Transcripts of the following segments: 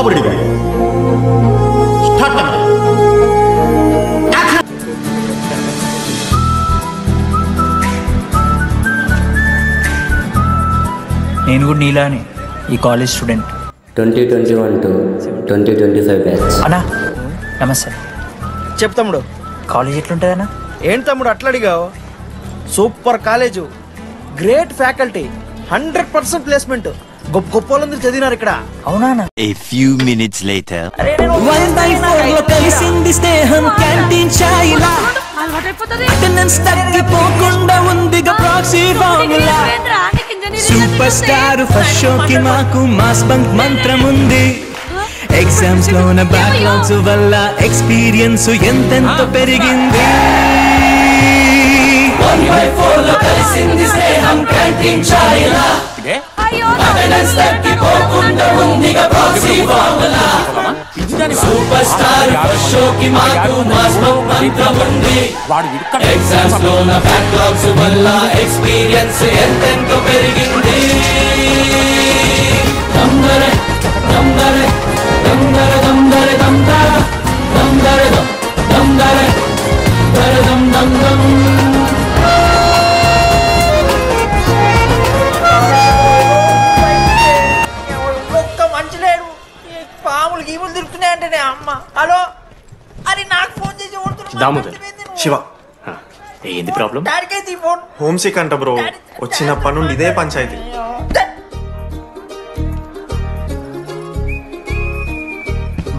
బాబుడివి start. నేను కూడా నీలానే ఈ కాలేజ్ స్టూడెంట్. 2021 to 2025 batch. అన్నా నమస్తే. చెప్పు తమ్ముడు. కాలేజ్ ఎట్లుంటుంది అన్న? ఏంటి తమ్ముడు అట్లా అడిగావు? Super college, great faculty, 100% placement, గొప్ప గొప్ప వాళ్ళందరూ చదివినారు ఇక్కడ. అవునా? A few minutes later. కలిసింది స్నేహం క్యాంటీన్ ఛాయిలా అటెండెన్స్ తగ్గిపోకుండా ఉందిగా proxy formula. Super star first షోకి మాకు మాస్ బంక్ మంత్రం ఉంది. ఎగ్జామ్స్ లోన బ్యాక్లాగ్స్ వల్ల ఎక్స్పీరియన్స్ ఎంతెంతో పెరిగింది. 1/4 లో కలిసింది స్నేహం క్యాంటీన్ ఛాయిలా అటెండెన్స్ తగ్గిపోకుండా ఉందిగా proxy formula. Super star first షోకి మాకు మాస్ బంక్ మంత్రం ఉంది. ఎగ్జామ్స్ లోన బ్యాక్లాగ్స్ వల్ల ఎక్స్పీరియన్స్ ఎంతెంతో పెరిగింది. దమ్దరే దమ్దరే దమ్దరే దమ్దరే దమ్దరే దమ్దరే దమ్దరే దమ్ దమ్ దమ్. ఒక్క మంచి లేడు, పాములు గీములు తిరుగుతున్నాయంటే అమ్మ. హలో, అరే నాకు ఫోన్ చేసి దామోదర్ శివ, ఏంది ప్రాబ్లం? డాడీకైతే ఈ ఫోన్. హోమ్ సిక్ అంట బ్రో, వచ్చినప్పటి నుండి ఇదే పంచాయతీ.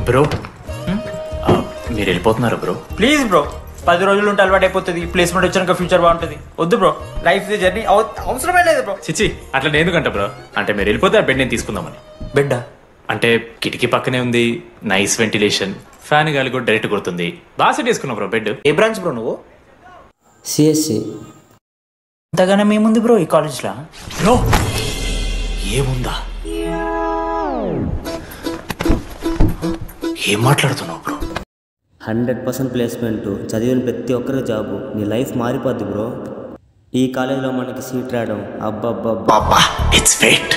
బ్రో మీరు వెళ్ళిపోతున్నారా బ్రో? ప్లీజ్ బ్రో, 10 రోజులు ఉంటే అలవాటు అయిపోతుంది. ప్లేస్మెంట్ వచ్చాక ఫ్యూచర్ బాగుంటుంది. వద్దు బ్రో, లైఫ్ జర్నీ అవసరమే లేదు బ్రో. చిచ్చి అట్లా ఎందుకంట బ్రో? అంటే మీరు వెళ్ళిపోతే ఆ బెడ్ నేను తీసుకుందామని. బెడ్డా? అంటే కిటికీ పక్కనే ఉంది, నైస్ వెంటిలేషన్, ఫ్యాన్ గాలి కూడా డైరెక్ట్ కొడుతుంది. బాగా సెట్ చేసుకున్నావు బ్రో బెడ్. ఏ బ్రాంచ్ బ్రో నువ్వు? సిఎస్సి. అంతగానే మేముంది బ్రో ఈ కాలేజ్లో. బ్రో ఏముందా? ఏం మాట్లాడుతున్నావు బ్రో? 100% ప్లేస్మెంట్, చదివిన ప్రతి ఒక్కరి జాబు. నీ లైఫ్ మారిపోద్ది బ్రో. ఈ కాలేజ్లో మనకి సీట్ రావడం అబ్బబ్బబ్బా. It's fate.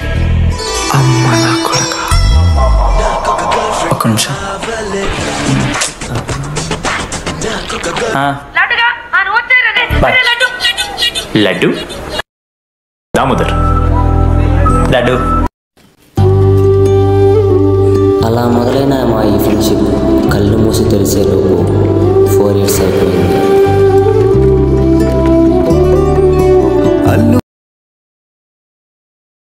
అమ్మ నా కొడుక. ఒక్క నిమిషం. లడ్డు దామోదర్. లడ్డు. అలా మొదలైన మా ఈ ఫ్రెండ్షిప్ కళ్ళు మూసి తెరిచేలోపు 4 years అయిపోయింది.